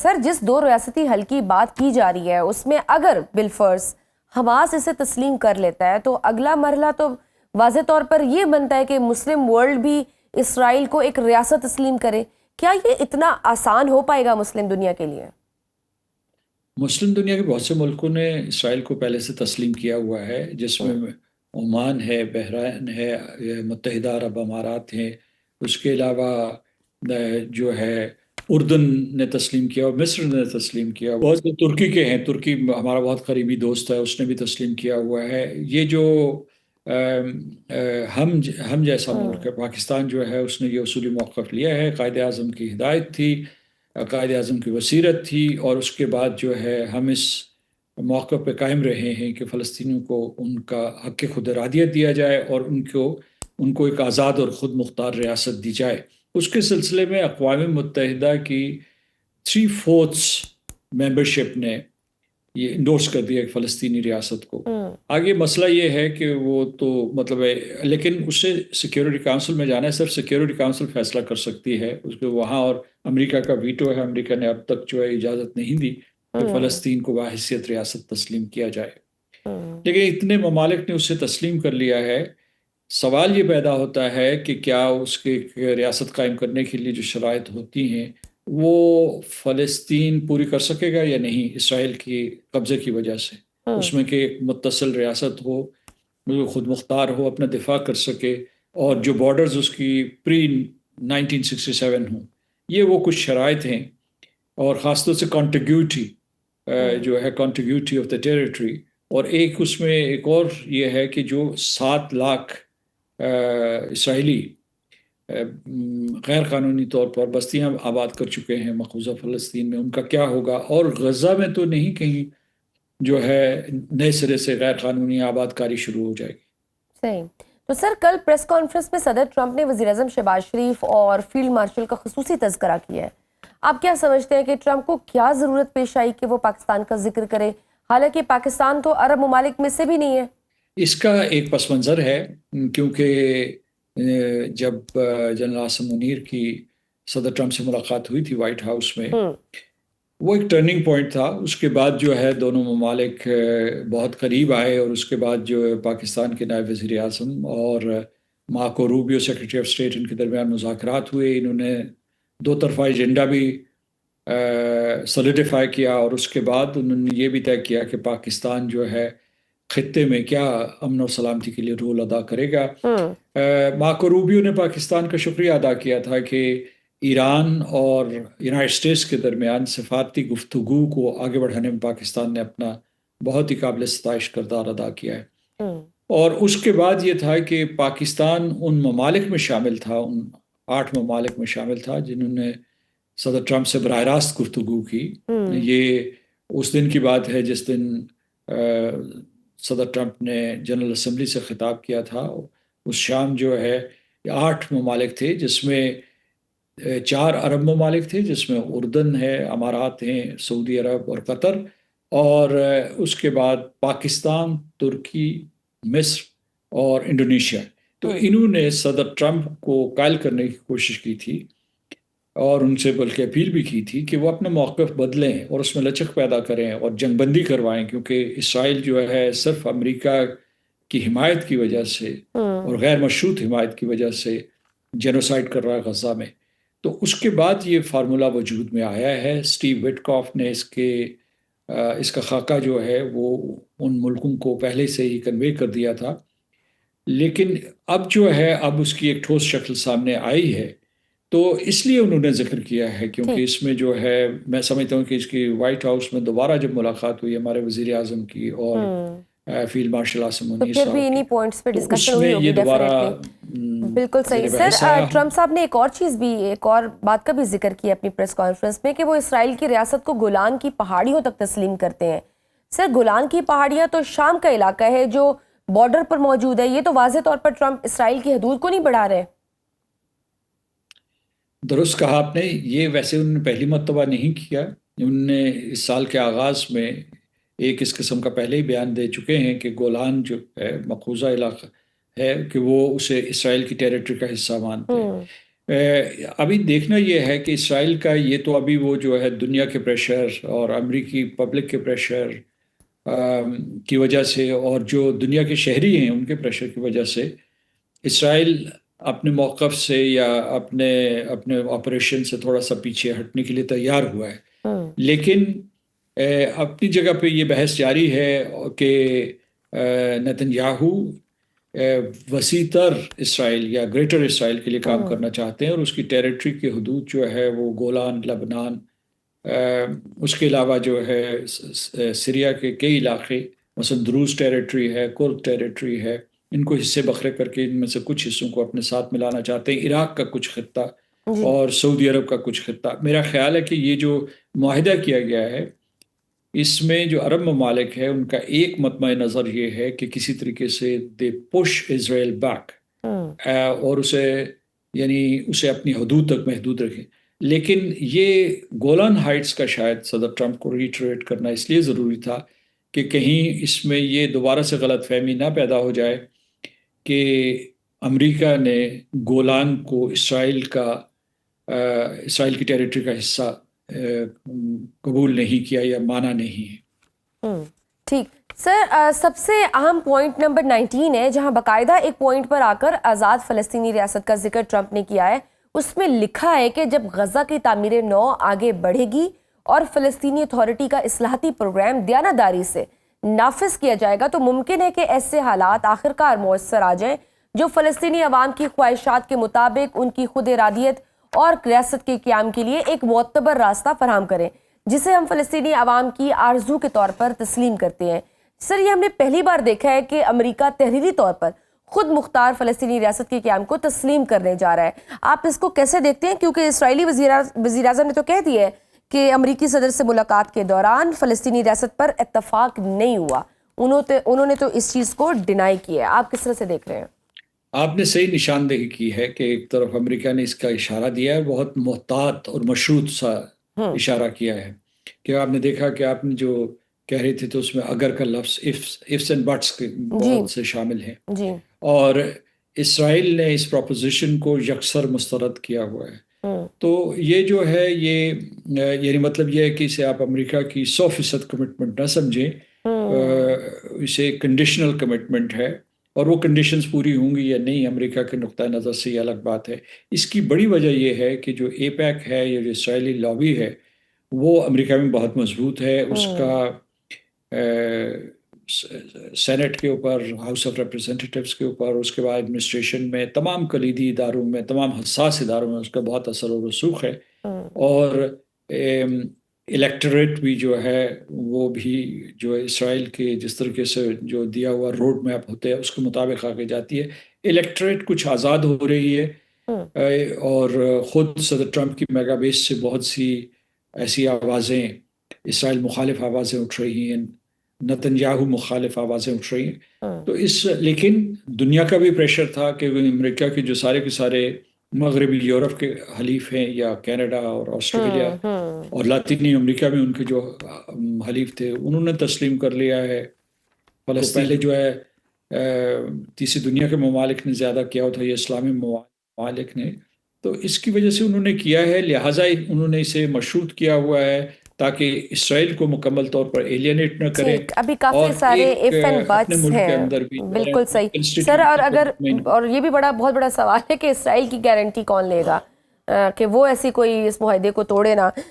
سر جس دو ریاستی حل کی بات کی جا رہی ہے اس میں اگر بالفرض حماس اسے تسلیم کر لیتا ہے تو اگلا مرحلہ تو واضح طور پر یہ بنتا ہے کہ مسلم ورلڈ بھی اسرائیل کو ایک ریاست تسلیم کرے. کیا یہ اتنا آسان ہو پائے گا مسلم دنیا کے لیے؟ مسلم دنیا کے بہت سے ملکوں نے اسرائیل کو پہلے سے تسلیم کیا ہوا ہے، جس میں عمان ہے، بحرین ہے، متحدہ عرب امارات ہیں، اس کے علاوہ جو ہے اردن نے تسلیم کیا اور مصر نے تسلیم کیا. بہت سے ترکی کے ہیں، ترکی ہمارا بہت قریبی دوست ہے، اس نے بھی تسلیم کیا ہوا ہے. یہ جو ہم جیسا ملک ہے پاکستان جو ہے، اس نے یہ اصولی موقف لیا ہے. قائد اعظم کی ہدایت تھی، قائد اعظم کی بصیرت تھی، اور اس کے بعد جو ہے ہم اس موقع پہ قائم رہے ہیں کہ فلسطینیوں کو ان کا حق خود ارادیت دیا جائے اور ان کو ایک آزاد اور خود مختار ریاست دی جائے. اس کے سلسلے میں اقوام متحدہ کی 3/4 ممبرشپ نے یہ انڈورس کر دیا ایک فلسطینی ریاست کو. آگے مسئلہ یہ ہے کہ وہ تو مطلب ہے، لیکن اس سے سیکیورٹی کونسل میں جانا ہے. صرف سیکیورٹی کونسل فیصلہ کر سکتی ہے اس کو وہاں، اور امریکہ کا ویٹو ہے. امریکہ نے اب تک جو ہے اجازت نہیں دی کہ فلسطین کو بحیثیت ریاست تسلیم کیا جائے. لیکن اتنے ممالک نے اسے تسلیم کر لیا ہے. سوال یہ پیدا ہوتا ہے کہ کیا اس کے ریاست قائم کرنے کے لیے جو شرائط ہوتی ہیں وہ فلسطین پوری کر سکے گا یا نہیں، اسرائیل کی قبضے کی وجہ سے. اس میں کہ ایک متصل ریاست ہو، خود مختار ہو، اپنا دفاع کر سکے، اور جو بارڈرز اس کی پری 1967 ہوں. یہ وہ کچھ شرائط ہیں، اور خاص طور سے کانٹیگیوٹی جو ہے، کانٹیگیوٹی آف دا ٹیریٹری. اور ایک اس میں ایک اور یہ ہے کہ جو 7 لاکھ اسرائیلی غیر قانونی طور پر بستیاں آباد کر چکے ہیں مقبوضہ فلسطین میں، ان کا کیا ہوگا. اور غزہ میں تو نہیں کہیں جو ہے نئے سرے سے غیر قانونی آباد کاری شروع ہو جائے گی. صحیح. تو سر کل پریس کانفرنس میں صدر ٹرمپ نے وزیر اعظم شہباز شریف اور فیلڈ مارشل کا خصوصی تذکرہ کیا ہے. آپ کیا سمجھتے ہیں کہ ٹرمپ کو کیا ضرورت پیش آئی کہ وہ پاکستان کا ذکر کرے، حالانکہ پاکستان تو عرب ممالک میں سے بھی نہیں ہے؟ اس کا ایک پس منظر ہے، کیونکہ جب جنرل عاصم منیر کی صدر ٹرمپ سے ملاقات ہوئی تھی وائٹ ہاؤس میں، وہ ایک ٹرننگ پوائنٹ تھا. اس کے بعد جو ہے دونوں ممالک بہت قریب آئے، اور اس کے بعد جو پاکستان کے نائب وزیر اعظم اور Marco Rubio secretary of state, ان کے درمیان مذاکرات ہوئے. انہوں نے 2 طرفہ ایجنڈا بھی سولیڈیفائی کیا، اور اس کے بعد انہوں نے یہ بھی طے کیا کہ پاکستان جو ہے خطے میں کیا امن و سلامتی کے لیے رول ادا کرے گا. مارکو روبیو نے پاکستان کا شکریہ ادا کیا تھا کہ ایران اور یونائٹڈ اسٹیٹس کے درمیان سفارتی گفتگو کو آگے بڑھانے میں پاکستان نے اپنا بہت ہی قابل ستائش کردار ادا کیا ہے. اور اس کے بعد یہ تھا کہ پاکستان ان ممالک میں شامل تھا، ان 8 ممالک میں شامل تھا جنہوں نے صدر ٹرمپ سے براہ راست گفتگو کی. یہ اس دن کی بات ہے جس دن صدر ٹرمپ نے جنرل اسمبلی سے خطاب کیا تھا. اس شام جو ہے 8 ممالک تھے، جس میں 4 عرب ممالک تھے، جس میں اردن ہے، امارات ہیں، سعودی عرب اور قطر، اور اس کے بعد پاکستان، ترکی، مصر اور انڈونیشیا. تو انہوں نے صدر ٹرمپ کو قائل کرنے کی کوشش کی تھی، اور ان سے بلکہ اپیل بھی کی تھی کہ وہ اپنا موقف بدلیں اور اس میں لچک پیدا کریں اور جنگ بندی کروائیں، کیونکہ اسرائیل جو ہے صرف امریکہ کی حمایت کی وجہ سے اور غیر مشروط حمایت کی وجہ سے جینوسائیڈ کر رہا ہے غزہ میں. تو اس کے بعد یہ فارمولہ وجود میں آیا ہے. اسٹیو وٹکاف نے اس کا خاکہ جو ہے وہ ان ملکوں کو پہلے سے ہی کنوے کر دیا تھا، لیکن اب جو ہے اب اس کی ایک ٹھوس شکل سامنے آئی ہے. تو اس لیے انہوں نے ذکر کیا ہے، کیونکہ اس میں جو ہے میں سمجھتا ہوں کہ اس کی وائٹ ہاؤس میں دوبارہ جب ملاقات ہوئی ہمارے وزیر اعظم کی اور فیلڈ مارشل عاصم منیر صاحب کی، انہی پوائنٹس پہ ڈسکشن ہوئی ہوگی ڈیفینیٹلی. بالکل صحیح. سر ٹرمپ صاحب نے ایک اور بات کا بھی ذکر کیا اپنی پریس کانفرنس میں کہ وہ اسرائیل کی ریاست کو گولان کی پہاڑیوں تک تسلیم کرتے ہیں. سر گولان کی پہاڑیاں تو شام کا علاقہ ہے جو بارڈر پر موجود ہے، یہ تو واضح طور پر ٹرمپ اسرائیل کی حدود کو نہیں بڑھا رہے. درست کہا آپ نے. یہ ویسے انہوں نے پہلی مرتبہ نہیں کیا. انہوں نے اس سال کے آغاز میں ایک اس قسم کا پہلے ہی بیان دے چکے ہیں کہ گولان جو ہے مقبوضہ علاقہ ہے، کہ وہ اسے اسرائیل کی ٹیریٹری کا حصہ مانتے ہیں. ابھی دیکھنا یہ ہے کہ اسرائیل کا یہ تو ابھی وہ جو ہے دنیا کے پریشر اور امریکی پبلک کے پریشر کی وجہ سے اور جو دنیا کے شہری ہیں ان کے پریشر کی وجہ سے اسرائیل اپنے موقف سے یا اپنے آپریشن سے تھوڑا سا پیچھے ہٹنے کے لیے تیار ہوا ہے، لیکن اپنی جگہ پہ یہ بحث جاری ہے کہ نتن یاہو وسیع تر اسرائیل یا گریٹر اسرائیل کے لیے کام کرنا چاہتے ہیں اور اس کی ٹیریٹری کی حدود جو ہے وہ گولان، لبنان، اس کے علاوہ جو ہے سیریا کے کئی علاقے مثلا دروز ٹیریٹری ہے، کرد ٹیریٹری ہے، ان کو حصے بکھرے کر کے ان میں سے کچھ حصوں کو اپنے ساتھ ملانا چاہتے ہیں، عراق کا کچھ خطہ اور سعودی عرب کا کچھ خطہ۔ میرا خیال ہے کہ یہ جو معاہدہ کیا گیا ہے اس میں جو عرب ممالک ہے ان کا ایک مطمع نظر یہ ہے کہ کسی طریقے سے دے پش اسرائیل بیک اور اسے اپنی حدود تک محدود رکھیں، لیکن یہ گولان ہائٹس کا شاید صدر ٹرمپ کو ریٹریٹ کرنا اس لیے ضروری تھا کہ کہیں اس میں یہ دوبارہ سے غلط فہمی نہ پیدا ہو جائے کہ امریکہ نے گولان کو اسرائیل کی ٹیریٹری کا حصہ قبول نہیں کیا یا مانا نہیں ہے۔ ٹھیک سر، سب سے اہم پوائنٹ نمبر 19 ہے جہاں باقاعدہ ایک پوائنٹ پر آ کر آزاد فلسطینی ریاست کا ذکر ٹرمپ نے کیا ہے، اس میں لکھا ہے کہ جب غزہ کی تعمیر نو آگے بڑھے گی اور فلسطینی اتھارٹی کا اصلاحاتی پروگرام دیانتداری سے نافذ کیا جائے گا تو ممکن ہے کہ ایسے حالات آخرکار میسر آ جائیں جو فلسطینی عوام کی خواہشات کے مطابق ان کی خود ارادیت اور ریاست کے قیام کے لیے ایک معتبر راستہ فراہم کریں، جسے ہم فلسطینی عوام کی آرزو کے طور پر تسلیم کرتے ہیں۔ سر، یہ ہم نے پہلی بار دیکھا ہے کہ امریکہ تحریری طور پر خود مختار فلسطینی ریاست کے قیام کو تسلیم کرنے جا رہا ہے، آپ اس کو کیسے دیکھتے ہیں؟ کیونکہ اسرائیلی وزیر اعظم نے تو کہہ دیا ہے کہ امریکی صدر سے ملاقات کے دوران فلسطینی ریاست پر اتفاق نہیں ہوا، انہوں نے تو اس چیز کو ڈینائی کیا ہے، آپ کس طرح سے دیکھ رہے ہیں؟ آپ نے صحیح نشاندہی کی ہے کہ ایک طرف امریکہ نے اس کا اشارہ دیا ہے، بہت محتاط اور مشروط سا اشارہ کیا ہے کہ آپ نے دیکھا کہ آپ نے جو کہہ رہے تھے تو اس میں اگر کا لفظ ifs and buts کے بہت سے شامل ہیں، اور اسرائیل نے اس پروپوزیشن کو یکسر مسترد کیا ہوا ہے۔ تو یہ جو ہے یہ یعنی مطلب یہ ہے کہ اسے آپ امریکہ کی 100% کمٹمنٹ نہ سمجھیں، اسے کنڈیشنل کمٹمنٹ ہے، اور وہ کنڈیشنز پوری ہوں گی یا نہیں امریکہ کے نقطہ نظر سے یہ الگ بات ہے۔ اس کی بڑی وجہ یہ ہے کہ جو اے پیک ہے یا جو اسرائیلی لابی ہے وہ امریکہ میں بہت مضبوط ہے، اس کا سینٹ کے اوپر، ہاؤس آف ریپریزنٹیٹیوز کے اوپر، اس کے بعد ایڈمنسٹریشن میں، تمام کلیدی اداروں میں، تمام حساس اداروں میں اس کا بہت اثر و رسوخ ہے، اور الیکٹوریٹ بھی جو ہے وہ بھی جو اسرائیل کے جس طریقے سے جو دیا ہوا روڈ میپ ہوتا ہے اس کے مطابق آگے جاتی ہے۔ الیکٹوریٹ کچھ آزاد ہو رہی ہے، اور خود صدر ٹرمپ کی میگا بیس سے بہت سی ایسی آوازیں، اسرائیل مخالف آوازیں اٹھ رہی ہیں، نتن یاہو مخالف آوازیں اٹھ رہی ہیں، تو لیکن دنیا کا بھی پریشر تھا کہ امریکہ کے جو سارے کے سارے مغربی یورپ کے حلیف ہیں یا کینیڈا اور آسٹریلیا اور لاطینی امریکہ میں ان کے جو حلیف تھے انہوں نے تسلیم کر لیا ہے۔ پہلے جو ہے تیسری دنیا کے ممالک نے زیادہ کیا تھا، یہ اسلامی ممالک نے، تو اس کی وجہ سے انہوں نے کیا ہے، لہٰذا انہوں نے اسے مشروط کیا ہوا ہے تاکہ اسرائیل کو مکمل طور پر ایلینیٹ نہ کرے۔ ابھی کافی سارے if and buts ہیں، بالکل صحیح سر، اور یہ بھی بہت بڑا سوال ہے کہ اسرائیل کی گارنٹی کون لے گا کہ وہ ایسی کوئی اس معاہدے کو توڑے نہ۔